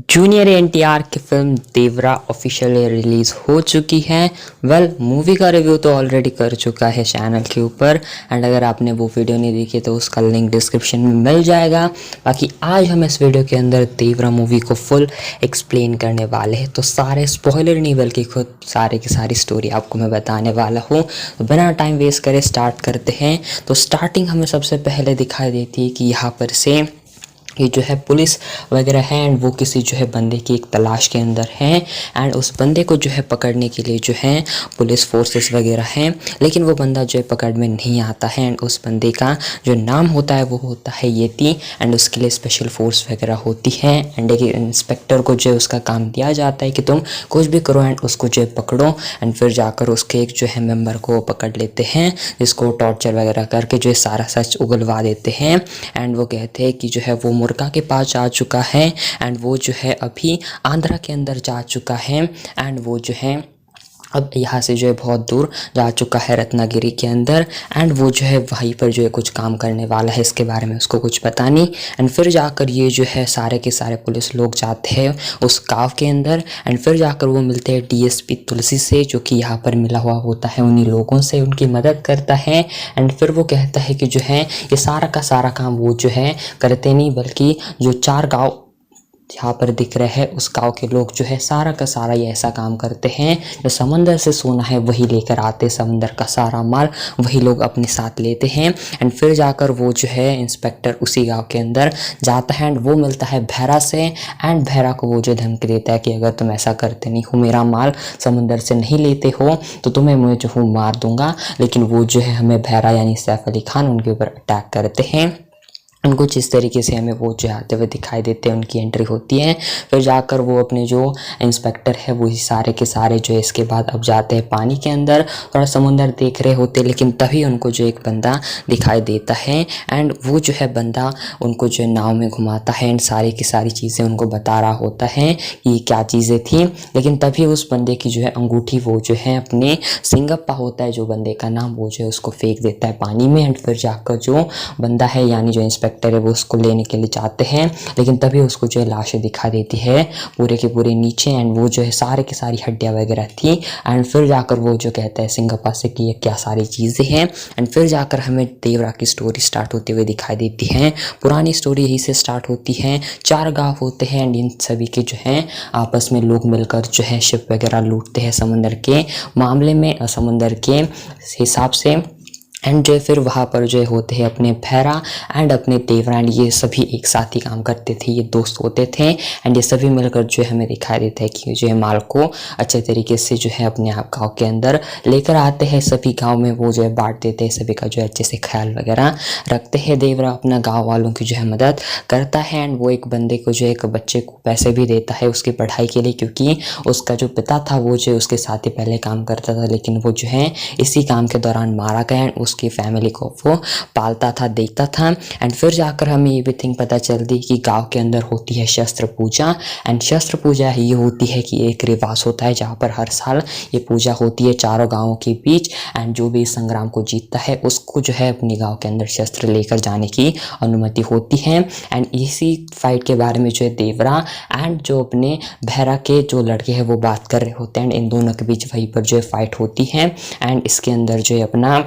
Junior NTR की film देवरा officially release हो चुकी है। मूवी का रिव्यू तो ऑलरेडी कर चुका है चैनल के ऊपर, एंड अगर आपने वो वीडियो नहीं देखी तो उसका लिंक डिस्क्रिप्शन में मिल जाएगा। बाकी आज हम इस वीडियो के अंदर देवरा मूवी को फुल एक्सप्लेन करने वाले हैं, तो सारे स्पॉइलर नहीं बल्कि खुद सारे की सारी स्टोरी आपको मैं बताने वाला हूँ। तो बिना टाइम वेस्ट करे स्टार्ट करते हैं। तो स्टार्टिंग हमें सबसे पहले दिखाई देती है कि यहाँ पर से ये जो है पुलिस वगैरह है एंड वो किसी जो है बंदे की एक तलाश के अंदर हैं, एंड उस बंदे को जो है पकड़ने के लिए जो है पुलिस फोर्सेस वगैरह हैं, लेकिन वो बंदा जो है पकड़ में नहीं आता है। एंड उस बंदे का जो नाम होता है वो होता है येती, एंड उसके लिए स्पेशल फोर्स वगैरह होती है। एंड एक इंस्पेक्टर को जो है उसका काम दिया जाता है कि तुम कुछ भी करो एंड उसको जो है पकड़ो, एंड फिर जाकर उसके एक जो है मेम्बर को पकड़ लेते हैं, जिसको टॉर्चर वगैरह करके जो है सारा सच उगलवा देते हैं। एंड वो कहते हैं कि जो है वो मुर्गा के पास जा चुका है, एंड वो जो है अभी आंध्रा के अंदर जा चुका है, एंड वो जो है अब यहाँ से जो है बहुत दूर जा चुका है रत्नागिरी के अंदर, एंड वो जो है वहीं पर जो है कुछ काम करने वाला है। इसके बारे में उसको कुछ पता नहीं। एंड फिर जाकर ये जो है सारे के सारे पुलिस लोग जाते हैं उस गांव के अंदर, एंड फिर जाकर वो मिलते हैं डीएसपी तुलसी से, जो कि यहाँ पर मिला हुआ होता है उन्हीं लोगों से, उनकी मदद करता है। एंड फिर वो कहता है कि जो है ये सारा का सारा काम वो जो है करते नहीं, बल्कि जो 4 गाँव यहाँ पर दिख रहे हैं उस गांव के लोग जो है सारा का सारा ये ऐसा काम करते हैं, जो समंदर से सोना है वही लेकर आते, समंदर का सारा माल वही लोग अपने साथ लेते हैं। एंड फिर जाकर वो जो है इंस्पेक्टर उसी गांव के अंदर जाता है, एंड वो मिलता है भैरा से, एंड भैरा को वो जो धमकी देता है कि अगर तुम ऐसा करते नहीं हो, मेरा माल समंदर से नहीं लेते हो, तो तुम्हें मैं जो हूँ मार दूंगा। लेकिन वो जो है हमें भैरा यानी सैफ अली खान उनके ऊपर अटैक करते हैं। उनको जिस तरीके से हमें वो जो आते हुए दिखाई देते हैं, उनकी एंट्री होती है। फिर जाकर वो अपने जो इंस्पेक्टर है वही सारे के सारे जो है इसके बाद अब जाते हैं पानी के अंदर, थोड़ा समुंदर देख रहे होते, लेकिन तभी उनको जो एक बंदा दिखाई देता है, एंड वो जो है बंदा उनको जो नाव में घुमाता है एंड सारी की सारी चीज़ें उनको बता रहा होता है कि क्या चीज़ें थी। लेकिन तभी उस बंदे की जो है अंगूठी वो जो है अपने सिंगप्पा होता है जो बंदे का नाम, वो जो है उसको फेंक देता है पानी में। एंड फिर जाकर जो बंदा है यानी जो इंस्पेक्टर है वो उसको लेने के लिए जाते हैं, लेकिन तभी उसको जो है लाशें दिखा देती है पूरे के पूरे नीचे, एंड वो जो है सारे की सारी हड्डियां वगैरह थी। एंड फिर जाकर वो जो कहता है सिंगप्पा से कि ये क्या सारी चीज़ें हैं। एंड फिर जाकर हमें देवरा की स्टोरी स्टार्ट होते हुए दिखाई देती है। पुरानी स्टोरी यहीं से स्टार्ट होती है। 4 गाँव होते हैं, एंड इन सभी के जो है आपस में लोग मिलकर जो है शिप वगैरह लूटते हैं समुंदर के मामले में, समुंदर के हिसाब से। एंड जो फिर वहाँ पर जो होते हैं अपने भैरा एंड अपने देवरा, एंड ये सभी एक साथ ही काम करते थे, ये दोस्त होते थे। एंड ये सभी मिलकर जो है हमें दिखाई देता है कि जो है माल को अच्छे तरीके से जो है अपने आप गाँव के अंदर लेकर आते हैं। सभी गाँव में वो जो है बांट देते हैं, सभी का जो है अच्छे से ख्याल वगैरह रखते हैं। देवरा अपना गाँव वालों की जो है मदद करता है, एंड वो एक बंदे को जो एक बच्चे को पैसे भी देता है उसकी पढ़ाई के लिए, क्योंकि उसका जो पिता था वो जो उसके साथ ही पहले काम करता था, लेकिन वो जो है इसी काम के दौरान मारा गया, एंड उसकी फैमिली को वो पालता था, देखता था। एंड फिर जाकर हमें ये भी थिंग पता चलती कि गांव के अंदर होती है शस्त्र पूजा, एंड शस्त्र पूजा ये होती है कि एक रिवाज होता है जहाँ पर हर साल ये पूजा होती है चारों गांवों के बीच, एंड जो भी इस संग्राम को जीतता है उसको जो है अपने गांव के अंदर शस्त्र लेकर जाने की अनुमति होती है। एंड इसी फाइट के बारे में जो है देवरा एंड जो अपने भैरा के जो लड़के हैं वो बात कर रहे होते हैं, एंड इन दोनों के बीच वहीं पर जो है फाइट होती है। एंड इसके अंदर जो है अपना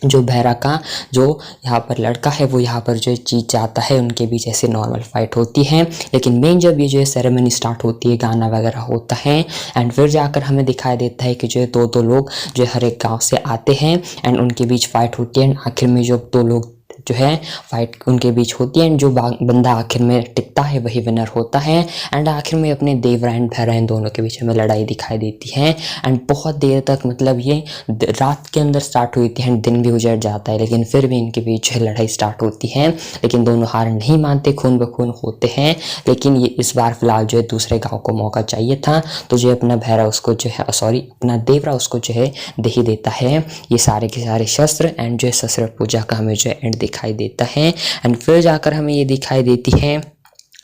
जो भैरा का जो यहाँ पर लड़का है वो यहाँ पर जो है जीत जाता है, उनके बीच ऐसे नॉर्मल फाइट होती है। लेकिन मेन जब ये जो है सेरेमनी स्टार्ट होती है, गाना वगैरह होता है, एंड फिर जाकर हमें दिखाई देता है कि जो है दो लोग जो हर एक गांव से आते हैं, एंड उनके बीच फाइट होती है। एंड आखिर में जो 2 लोग जो है फाइट उनके बीच होती है, एंड जो बंदा आखिर में टिकता है वही विनर होता है। एंड आखिर में अपने देवरा एंड भैरा इन दोनों के बीच हमें लड़ाई दिखाई देती है, एंड बहुत देर तक मतलब ये रात के अंदर स्टार्ट हुई थी, एंड दिन भी उजड़ जाता है, लेकिन फिर भी इनके बीच जो है लड़ाई स्टार्ट होती है। लेकिन दोनों हार नहीं मानते, खून बखून होते हैं। लेकिन ये इस बार फिलहाल जो है दूसरे गाँव को मौका चाहिए था, तो जो अपना भैरा उसको जो है अपना देवरा उसको जो है दे ही देता है ये सारे के सारे शस्त्र, एंड जो है शस्त्र पूजा का हमें जो है एंड दिखाई देता है। एंड फिर जाकर हमें ये दिखाई देती है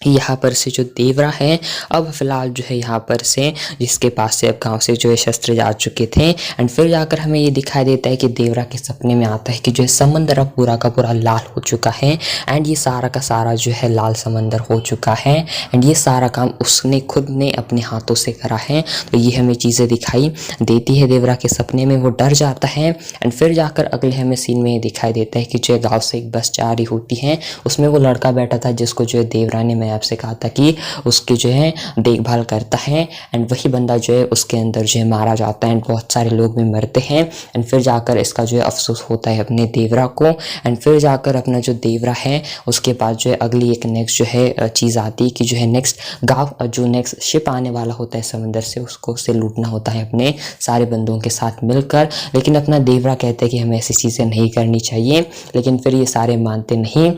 यहाँ पर से जो देवरा है अब फिलहाल जो है यहाँ पर से जिसके पास से अब गांव से जो है शस्त्र जा चुके थे। एंड फिर जाकर हमें ये दिखाई देता है कि देवरा के सपने में आता है कि जो है समंदर अब पूरा का पूरा लाल हो चुका है एंड ये सारा का सारा जो है लाल समंदर हो चुका है एंड ये सारा काम उसने खुद ने अपने हाथों से करा है। तो ये हमें चीज़ें दिखाई देती है देवरा के सपने में, वो डर जाता है। एंड फिर जाकर अगले हमें सीन में ये दिखाई देता है कि जो गाँव से एक बस जा रही होती है, उसमें वो लड़का बैठा था जिसको जो है देवरा ने आपसे कहा था कि उसकी जो है देखभाल करता है। एंड वही बंदा जो है उसके अंदर जो है मारा जाता है एंड बहुत सारे लोग भी मरते हैं। एंड फिर जाकर इसका जो है अफसोस होता है अपने देवरा को। एंड फिर जाकर अपना जो देवरा है उसके पास जो है अगली एक नेक्स्ट जो है चीज़ आती है कि जो है नेक्स्ट गाँव जो नेक्स्ट शिप आने वाला होता है समंदर से, उसको उसे लूटना होता है अपने सारे बंदों के साथ मिलकर। लेकिन अपना देवरा कहते हैं कि हमें ऐसी चीज़ें नहीं करनी चाहिए, लेकिन फिर ये सारे मानते नहीं।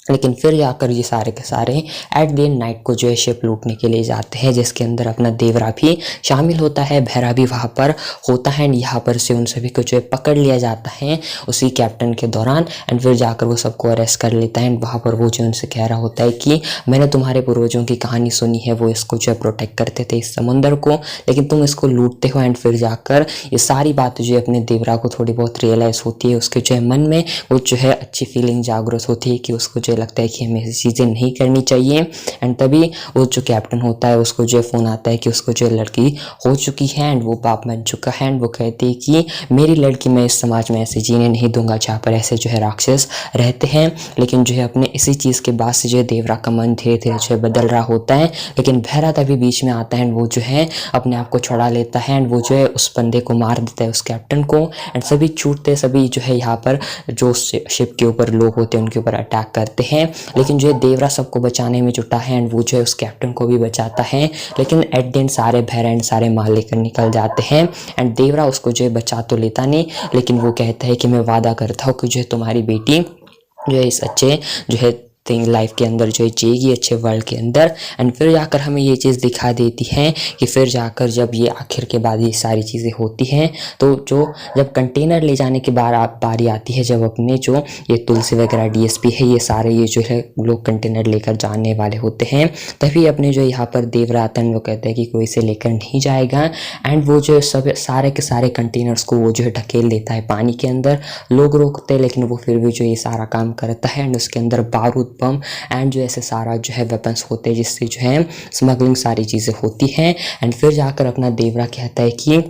लेकिन फिर जाकर ये सारे के सारे एट द नाइट को जो है शिप लूटने के लिए जाते हैं, जिसके अंदर अपना देवरा भी शामिल होता है, भैरा भी वहाँ पर होता है। एंड यहाँ पर से उन सभी को जो है पकड़ लिया जाता है उसी कैप्टन के दौरान। एंड फिर जाकर वो सबको अरेस्ट कर लेता है। एंड वहाँ पर वो जो उनसे कह रहा होता है कि मैंने तुम्हारे पूर्वजों की कहानी सुनी है, वो इसको जो है प्रोटेक्ट करते थे इस समुंदर को, लेकिन तुम इसको लूटते हो। एंड फिर जाकर ये सारी बातें जो है अपने देवरा को थोड़ी बहुत रियलाइज़ होती है, उसके जो है मन में वो जो है अच्छी फीलिंग जागरूक होती है कि उसको जो लगता है कि हमें ऐसी चीज़ें नहीं करनी चाहिए। एंड तभी वो जो कैप्टन होता है उसको जो फ़ोन आता है कि उसको जो लड़की हो चुकी है एंड वो बाप बन चुका है। एंड वो कहती है कि मेरी लड़की मैं इस समाज में ऐसे जीने नहीं दूंगा जहाँ पर ऐसे जो है राक्षस रहते हैं। लेकिन जो है अपने इसी चीज़ के बाद से जो है देवरा का मन धीरे धीरे जो है बदल रहा होता है। लेकिन भैरा तभी बीच में आता है एंड वो जो है अपने आप को छुड़ा लेता है एंड वो जो है उस बंदे को मार देता है, उस कैप्टन को। एंड सभी छूटते सभी जो है यहाँ पर जो शिप के ऊपर लोग होते हैं उनके ऊपर अटैक करते हैं। लेकिन जो है देवरा सबको बचाने में जुटा है एंड वो जो है उस कैप्टन को भी बचाता है। लेकिन एट द एंड सारे भैरा एंड सारे माल लेकर निकल जाते हैं। एंड देवरा उसको जो है बचा तो लेता नहीं, लेकिन वो कहता है कि मैं वादा करता हूँ कि जो है तुम्हारी बेटी जो है इस अच्छे जो है लाइफ के अंदर जो है जिएगी, अच्छे वर्ल्ड के अंदर। एंड फिर जाकर हमें ये चीज़ दिखा देती है कि फिर जाकर जब ये आखिर के बाद ये सारी चीज़ें होती हैं तो जो जब कंटेनर ले जाने की बारी आती है, जब अपने जो ये तुलसी वगैरह डीएसपी है ये सारे ये जो है लोग कंटेनर लेकर जाने वाले होते हैं, तभी अपने जो यहाँ पर देवरा आता है वो कहते हैं कि कोई इसे लेकर नहीं जाएगा। एंड वो जो सब सारे के सारे कंटेनर्स को वो जो है ढकेल देता है पानी के अंदर। लोग रोकते हैं लेकिन वो फिर भी जो ये सारा काम करता है। एंड उसके अंदर बारूद बम एंड जो ऐसे सारा जो है वेपन्स होते हैं जिससे जो है स्मगलिंग सारी चीज़ें होती हैं। एंड फिर जाकर अपना देवरा कहता है कि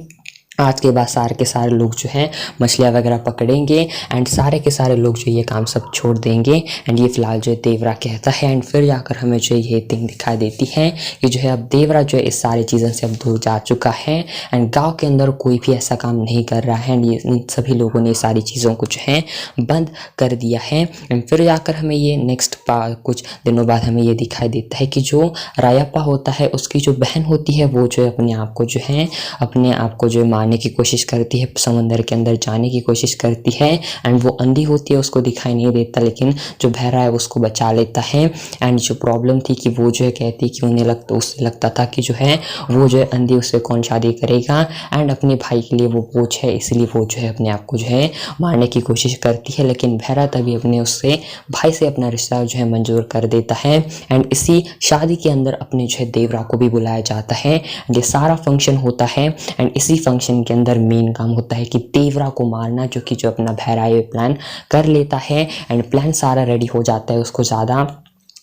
आज के बाद सारे के सारे लोग जो हैं मछलियाँ वगैरह पकड़ेंगे एंड सारे के सारे लोग जो ये काम सब छोड़ देंगे। एंड ये फिलहाल जो है देवरा कहता है। एंड फिर जाकर हमें जो ये थिंग दिखाई देती है कि जो है अब देवरा जो है इस सारी चीज़ों से अब दूर जा चुका है एंड गांव के अंदर कोई भी ऐसा काम नहीं कर रहा है। एंड ये इन सभी लोगों ने सारी चीज़ों को जो है बंद कर दिया है। एंड फिर जाकर हमें ये नेक्स्ट कुछ दिनों बाद हमें ये दिखाई देता है कि जो रायप्पा होता है उसकी जो बहन होती है वो जो है अपने आप को जो है अपने आप को जो मारने की कोशिश करती है, समंदर के अंदर जाने की कोशिश करती है। एंड वो अंधी होती है, उसको दिखाई नहीं देता, लेकिन जो भैरा है उसको बचा लेता है। एंड जो प्रॉब्लम थी कि वो जो है कहती कि उन्हें उससे लगता था कि जो है वो जो है अंधी, उससे कौन शादी करेगा। एंड अपने भाई के लिए वो बोझ है, इसलिए वो जो है अपने आप को जो है मारने की कोशिश करती है। लेकिन भैरा तभी अपने उससे भाई से अपना रिश्ता जो है मंजूर कर देता है। एंड इसी शादी के अंदर अपने जो है देवरा को भी बुलाया जाता है। ये सारा फंक्शन होता है एंड इसी फंक्शन के अंदर मेन काम होता है कि देवरा को मारना, जो कि जो अपना भैरा ये प्लान कर लेता है। एंड प्लान सारा रेडी हो जाता है, उसको ज़्यादा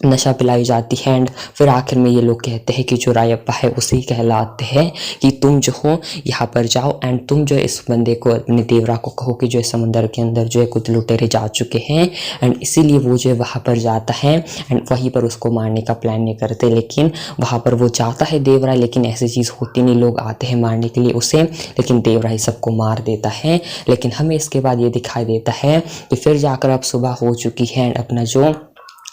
नशा पिलाई जाती है। एंड फिर आखिर में ये लोग कहते हैं कि जो रायप्पा है उसी कहलाते हैं कि तुम जो हो यहाँ पर जाओ एंड तुम जो इस बंदे को अपने देवरा को कहो कि जो समंदर के अंदर जो है कुछ लुटेरे जा चुके हैं। एंड इसीलिए वो जो है वहाँ पर जाता है एंड वहीं पर उसको मारने का प्लान नहीं करते, लेकिन वहाँ पर वो जाता है देवरा, लेकिन ऐसी चीज़ होती नहीं, लोग आते हैं मारने के लिए उसे, लेकिन देवरा ही सबको मार देता है। लेकिन हमें इसके बाद ये दिखाई देता है कि फिर जाकर अब सुबह हो चुकी है एंड अपना जो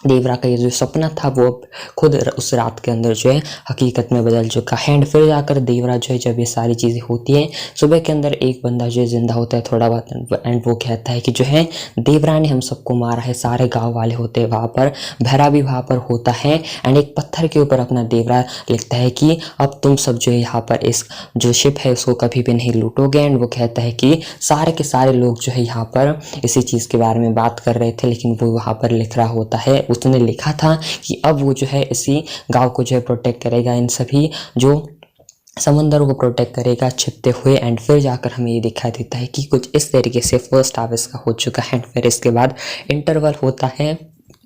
देवरा का ये जो सपना था वो अब खुद उस रात के अंदर जो है हकीकत में बदल चुका है। एंड फिर जाकर देवरा जो है जब ये सारी चीज़ें होती हैं, सुबह के अंदर एक बंदा जो है जिंदा होता है थोड़ा बहुत। एंड वो कहता है कि जो है देवरा ने हम सबको मारा है, सारे गांव वाले होते हैं वहाँ पर, भैरा भी वहाँ पर होता है। एंड एक पत्थर के ऊपर अपना देवरा लिखता है कि अब तुम सब जो है यहाँ पर इस जो शिप है उसको कभी भी नहीं लूटोगे। एंड वो कहता है कि सारे के सारे लोग जो है यहाँ पर इसी चीज़ के बारे में बात कर रहे थे, लेकिन वो वहाँ पर लिख रहा होता है उसने लिखा था कि अब वो जो है इसी गांव को जो है प्रोटेक्ट करेगा, इन सभी जो समंदर को प्रोटेक्ट करेगा छिपते हुए। एंड फिर जाकर हमें ये दिखाई देता है कि कुछ इस तरीके से फर्स्ट हाफ इसका हो चुका है। एंड फिर इसके बाद इंटरवल होता है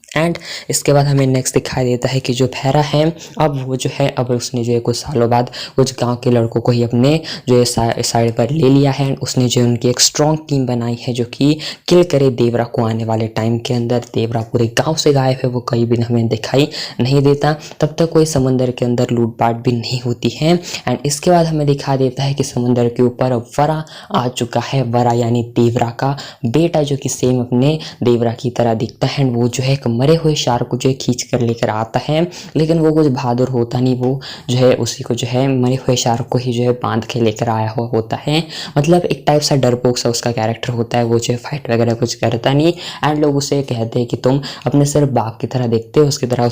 एंड इसके बाद हमें नेक्स्ट दिखाई देता है कि जो भैरा है अब वो जो है अब उसने जो है कुछ सालों बाद कुछ गांव के लड़कों को ही अपने जो है साइड पर ले लिया है। उसने जो उनकी एक स्ट्रॉन्ग टीम बनाई है जो कि किल करे देवरा को आने वाले टाइम के अंदर। देवरा पूरे गांव से गायब है, वो कहीं भी हमें दिखाई नहीं देता। तब तक कोई समंदर के अंदर लूटपाट भी नहीं होती है। एंड इसके बाद हमें दिखा देता है कि समंदर के ऊपर अब वरा आ चुका है। वरा यानी देवरा का बेटा जो कि सेम अपने देवरा की तरह दिखता है। एंड वो जो है मरे हुए शार्क को जो है खींच कर लेकर आता है, लेकिन वो कुछ बहादुर होता नहीं, वो जो है उसी को जो है मरे हुए शार्क को ही जो है बांध के लेकर आया हुआ होता है। मतलब एक टाइप सा डरपोक सा उसका कैरेक्टर होता है। वो जो है फाइट वगैरह कुछ करता नहीं। एंड लोग उसे कहते हैं कि तुम अपने सिर्फ बाप की तरह दिखते हो, उसकी तरह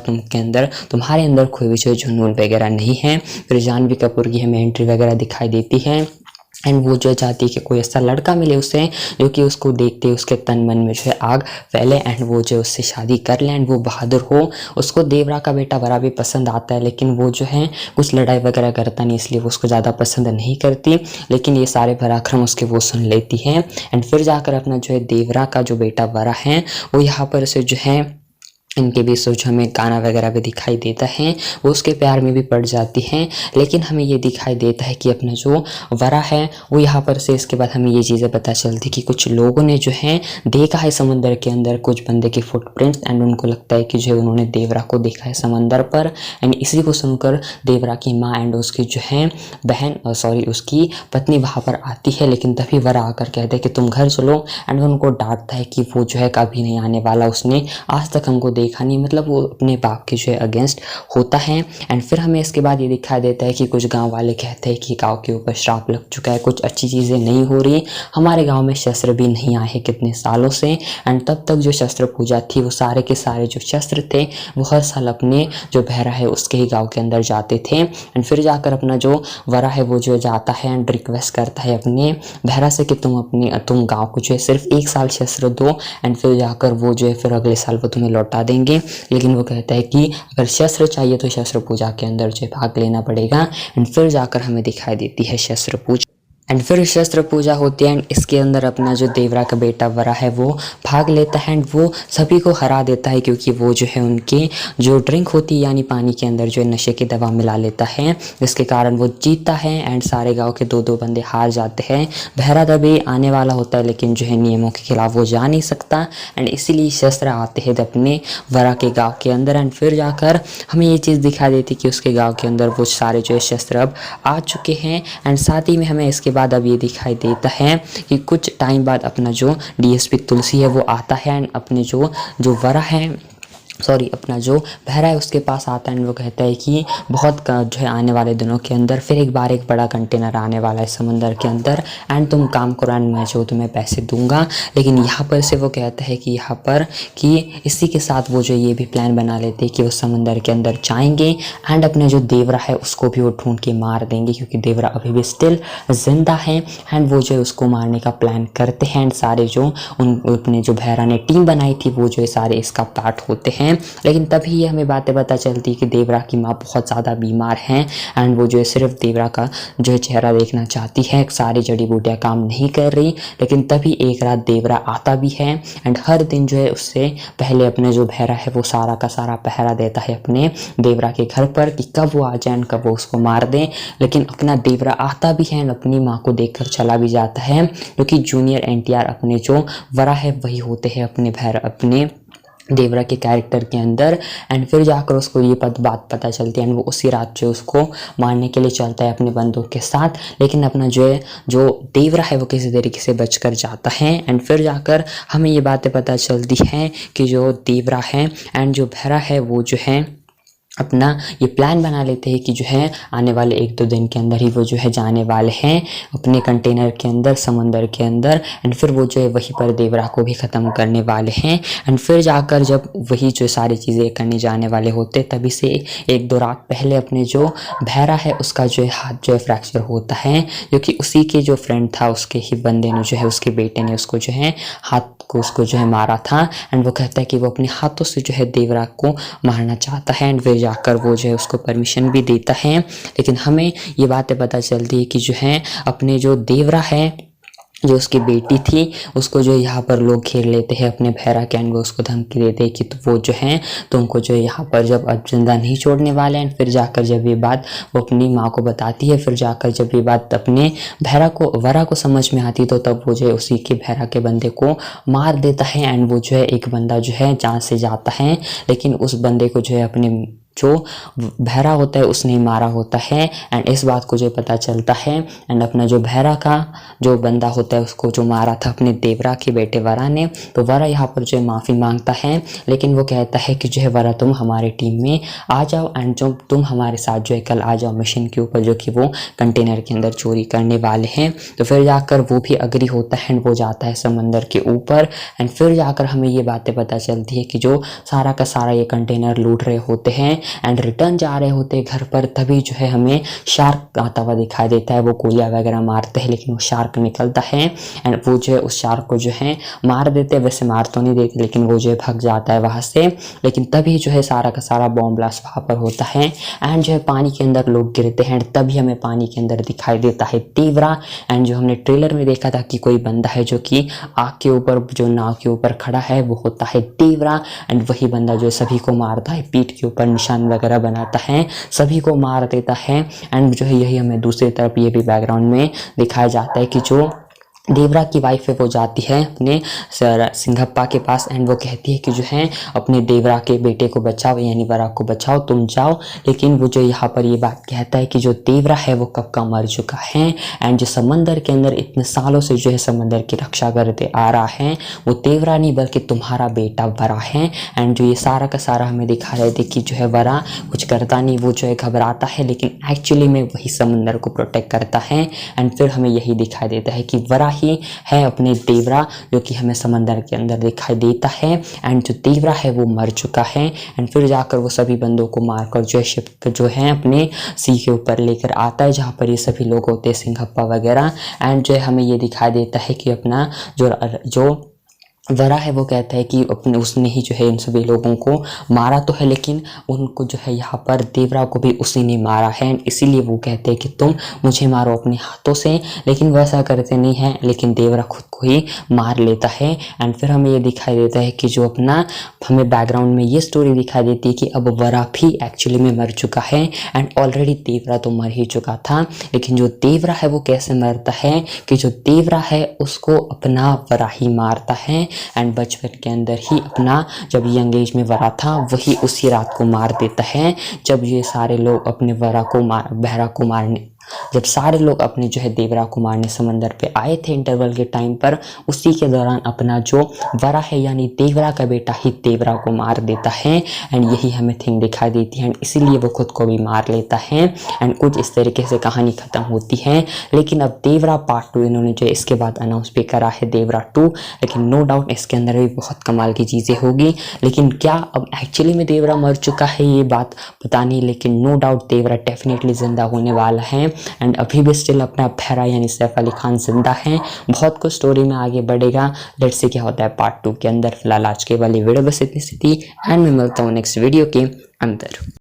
तुम्हारे अंदर कोई भी जो जुनून वगैरह नहीं है। फिर जानवी कपूर की हमें एंट्री वगैरह दिखाई देती है एंड वो जो चाहती है कि कोई ऐसा लड़का मिले उसे जो कि उसको देखते उसके तन मन में जो है आग फैले एंड वो जो उससे शादी कर ले एंड वो बहादुर हो। उसको देवरा का बेटा वरा भी पसंद आता है, लेकिन वो जो है कुछ लड़ाई वगैरह करता नहीं, इसलिए वो उसको ज़्यादा पसंद नहीं करती। लेकिन ये सारे पराक्रम उसके वो सुन लेती है। एंड फिर जाकर अपना जो है देवरा का जो बेटा वरा है वो यहाँ पर से जो है इनके बीच जो हमें गाना वगैरह भी दिखाई देता है, वो उसके प्यार में भी पड़ जाती हैं। लेकिन हमें ये दिखाई देता है कि अपना जो वरा है वो यहाँ पर से इसके बाद हमें ये चीज़ें पता चलती कि कुछ लोगों ने जो है देखा है समंदर के अंदर कुछ बंदे के फुटप्रिंट्स एंड उनको लगता है कि जो उन्होंने देवरा को देखा है समंदर पर। एंड इसी को सुनकर देवरा की माँ एंड उसकी जो है बहन उसकी पत्नी वहाँ पर आती है। लेकिन तभी वरा आकर कहते हैं कि तुम घर चलो एंड उनको डांटता है कि वो जो है कभी नहीं आने वाला, उसने आज तक हमको देखा नहीं। मतलब वो अपने बाप के जो है अगेंस्ट होता है। एंड फिर हमें इसके बाद ये दिखाई देता है कि कुछ गांव वाले कहते हैं कि गांव के ऊपर श्राप लग चुका है, कुछ अच्छी चीज़ें नहीं हो रही, हमारे गांव में शस्त्र भी नहीं आए हैं कितने सालों से। एंड तब तक जो शस्त्र पूजा थी वो सारे के सारे जो शस्त्र थे वो हर साल अपने जो भैरा है उसके ही गाँव के अंदर जाते थे। एंड फिर जाकर अपना जो वरा है वो जो जाता है एंड रिक्वेस्ट करता है अपने भैरा से कि तुम गाँव को जो है सिर्फ 1 साल शस्त्र दो एंड फिर जाकर वो जो है फिर अगले साल वो तुम्हें लौटा देंगे। लेकिन वो कहता है कि अगर शस्त्र चाहिए तो शस्त्र पूजा के अंदर जो भाग लेना पड़ेगा। एंड फिर जाकर हमें दिखाई देती है शस्त्र पूजा एंड फिर शस्त्र पूजा होती है। एंड इसके अंदर अपना जो देवरा का बेटा वरा है वो भाग लेता है एंड वो सभी को हरा देता है, क्योंकि वो जो है उनकी जो ड्रिंक होती है यानी पानी के अंदर जो है नशे की दवा मिला लेता है, जिसके कारण वो जीतता है। एंड सारे गांव के 2-2 बंदे हार जाते हैं। भैरा तभी आने वाला होता है, लेकिन जो है नियमों के खिलाफ वो जा नहीं सकता एंड इसीलिए शस्त्र आते हैं अपने वरा के गाँव के अंदर। एंड फिर जाकर हमें ये चीज़ दिखा देती कि उसके गाँव के अंदर वो सारे जो है शस्त्र अब आ चुके हैं। एंड साथ ही में हमें इसके बाद अब ये दिखाई देता है कि कुछ टाइम बाद अपना जो डीएसपी तुलसी है वो आता है एंड अपने जो वरा है अपना जो भैरा है उसके पास आता है। वो कहता है कि बहुत जो है आने वाले दिनों के अंदर फिर एक बार एक बड़ा कंटेनर आने वाला है समंदर के अंदर एंड तुम काम करो एंड मैं जो तुम्हें पैसे दूंगा। लेकिन यहाँ पर से वो कहता है कि यहाँ पर कि इसी के साथ वो जो ये भी प्लान बना लेते हैं कि वो समंदर के अंदर जाएंगे एंड अपने जो देवरा है उसको भी वो ढूंढ के मार देंगे, क्योंकि देवरा अभी भी स्टिल जिंदा है। एंड वो जो है उसको मारने का प्लान करते हैं एंड सारे जो अपने जो भैरा ने टीम बनाई थी वो जो है सारे इसका पार्ट होते हैं। लेकिन तभी ये हमें बातें पता चलती है कि देवरा की माँ बहुत ज़्यादा बीमार हैं एंड वो जो है सिर्फ देवरा का जो है चेहरा देखना चाहती है, सारी जड़ी बूटियाँ काम नहीं कर रही। लेकिन तभी एक रात देवरा आता भी है एंड हर दिन जो है उससे पहले अपने जो भैरा है वो सारा का सारा पहरा देता है अपने देवरा के घर पर कि कब वो आ जाए एंड कब वो उसको मार दें। लेकिन अपना देवरा आता भी है एंड अपनी माँ को देखकर चला भी जाता है, क्योंकि जूनियर एनटीआर अपने जो वरा है वही होते हैं अपने देवरा के कैरेक्टर के अंदर। एंड फिर जाकर उसको ये बात पता चलती है एंड वो उसी रात जो उसको मारने के लिए चलता है अपने बंदूक के साथ। लेकिन अपना जो देवरा है वो किसी तरीके से बचकर जाता है। एंड फिर जाकर हमें ये बातें पता चलती हैं कि जो देवरा है एंड जो भैरा है वो जो है अपना ये प्लान बना लेते हैं कि जो है आने वाले 1-2 दिन के अंदर ही वो जो है जाने वाले हैं अपने कंटेनर के अंदर समंदर के अंदर। एंड फिर वो जो है वहीं पर देवरा को भी ख़त्म करने वाले हैं। एंड फिर जाकर जब वही जो सारी चीज़ें करने जाने वाले होते तभी से 1-2 रात पहले अपने जो भैरा है उसका जो है हाथ जो है फ्रैक्चर होता है, क्योंकि उसी के जो फ्रेंड था उसके ही बंदे ने जो है उसके बेटे ने उसको जो है हाथ को उसको जो है मारा था। एंड वो कहता है कि वो अपने हाथों से जो है देवरा को मारना चाहता है। एंड फिर जाकर वो जो है उसको परमिशन भी देता है। लेकिन हमें ये बातें पता चलती है कि जो है अपने जो देवरा है, जो उसकी बेटी थी, उसको जो यहाँ पर लोग घेर लेते हैं अपने भैरा के। एंड वो उसको धमकी देते हैं कि तो वो जो है तुमको जो यहाँ पर जब अब जिंदा नहीं छोड़ने वाले हैं। फिर जाकर जब ये बात वो अपनी माँ को बताती है, फिर जाकर जब ये बात अपने वरा को समझ में आती तो तब वो जो है उसी के भैरा के बंदे को मार देता है। एंड वो जो है एक बंदा जो है जान से जाता है, लेकिन उस बंदे को जो है अपने जो भैरा होता है उसने ही मारा होता है। एंड इस बात को जो पता चलता है। एंड अपना जो भैरा का जो बंदा होता है उसको जो मारा था अपने देवरा के बेटे वरा ने, तो वरा यहाँ पर जो है माफ़ी मांगता है। लेकिन वो कहता है कि जो है वरा तुम हमारे टीम में आ जाओ एंड जो तुम हमारे साथ जो है कल आ जाओ मिशन के ऊपर, जो कि वो कंटेनर के अंदर चोरी करने वाले हैं। तो फिर जाकर वो भी अग्री होता है एंड वो जाता है समंदर के ऊपर। एंड फिर जाकर हमें ये बातें पता चलती है कि जो सारा का सारा ये कंटेनर लूट रहे होते हैं एंड रिटर्न जा रहे होते हैं घर पर, तभी जो है हमें शार्क आता हुआ दिखाई देता है। वो गोलियां वगैरह मारते हैं लेकिन वो शार्क निकलता है एंड वो जो है उस शार्क को जो है मार देते हैं। वैसे मार तो नहीं देते लेकिन वो जो है भाग जाता है वहां से। लेकिन तभी जो है सारा का सारा बॉम्ब ब्लास्ट वहां पर होता है एंड जो है पानी के अंदर लोग गिरते हैं। तभी हमें पानी के अंदर दिखाई देता है देवरा। एंड जो हमने ट्रेलर में देखा था कि कोई बंदा है जो कि आग के ऊपर, जो नाव के ऊपर खड़ा है, वो होता है देवरा। एंड वही बंदा जो है सभी को मारता है, पीठ के ऊपर निशान वगैरह बनाता है, सभी को मार देता है। एंड जो है यही हमें दूसरी तरफ ये भी बैकग्राउंड में दिखाया जाता है कि जो देवरा की वाइफ है वो जाती है अपने सिंघप्पा के पास एंड वो कहती है कि जो है अपने देवरा के बेटे को बचाओ, यानी वरा को बचाओ, तुम जाओ। लेकिन वो जो यहाँ पर ये बात कहता है कि जो देवरा है वो कब का मर चुका है एंड जो समंदर के अंदर इतने सालों से जो है समंदर की रक्षा करते आ रहा है वो देवरा नहीं बल्कि तुम्हारा बेटा वरा है। एंड जो ये सारा का सारा हमें दिखा रहे थे कि जो है वरा कुछ करता नहीं, वो जो है घबराता है, लेकिन एक्चुअली में वही समंदर को प्रोटेक्ट करता है। एंड फिर हमें यही दिखाई देता है कि वरा ही है अपने देवरा, जो कि हमें समंदर के अंदर दिखाई देता है। एंड जो देवरा है वो मर चुका है। एंड फिर जाकर वो सभी बंदों को मारकर जो है शिप जो है अपने सी के ऊपर लेकर आता है, जहाँ पर ये सभी लोग होते हैं सिंघप्पा वगैरह। एंड जो है हमें ये दिखाई देता है कि अपना जो वरा है वो कहता है कि अपने उसने ही जो है इन सभी लोगों को मारा तो है, लेकिन उनको जो है यहाँ पर देवरा को भी उसी ने मारा है। इसीलिए वो कहते हैं कि तुम मुझे मारो अपने हाथों से, लेकिन वो ऐसा करते नहीं है, लेकिन देवरा खुद को ही मार लेता है। एंड फिर हमें ये दिखाई देता है कि जो अपना हमें बैकग्राउंड में ये स्टोरी दिखाई देती है कि अब वरा भी एक्चुअली में मर चुका है एंड ऑलरेडी देवरा तो मर ही चुका था। लेकिन जो देवरा है वो कैसे मरता है कि जो देवरा है उसको अपना वरा ही मारता है। एंड बचपन के अंदर ही अपना जब यंग एज में वरा था वही उसी रात को मार देता है, जब ये सारे लोग अपने बहरा को मारने, जब सारे लोग अपने जो है देवरा को मारने समंदर पे आए थे इंटरवल के टाइम पर, उसी के दौरान अपना जो वरा है यानी देवरा का बेटा ही देवरा को मार देता है। एंड यही हमें थिंग दिखाई देती है एंड इसीलिए वो खुद को भी मार लेता है। एंड कुछ इस तरीके से कहानी खत्म होती है। लेकिन अब देवरा पार्ट 2 इन्होंने जो इसके बाद अनाउंस भी करा है, देवरा 2। लेकिन नो डाउट इसके अंदर भी बहुत कमाल की चीज़ें होगी। लेकिन क्या अब एक्चुअली में देवरा मर चुका है ये बात पता नहीं, लेकिन नो डाउट देवरा डेफिनेटली जिंदा होने वाला है। एंड अभी भी स्टिल अपना भैरा यानी सैफ अली खान जिंदा है। बहुत कुछ स्टोरी में आगे बढ़ेगा, लेट्स सी क्या होता है पार्ट 2 के अंदर। फिलहाल आज के वाली वीडियो बस इतनी सी थी एंड मैं मिलता हूँ नेक्स्ट वीडियो के अंदर।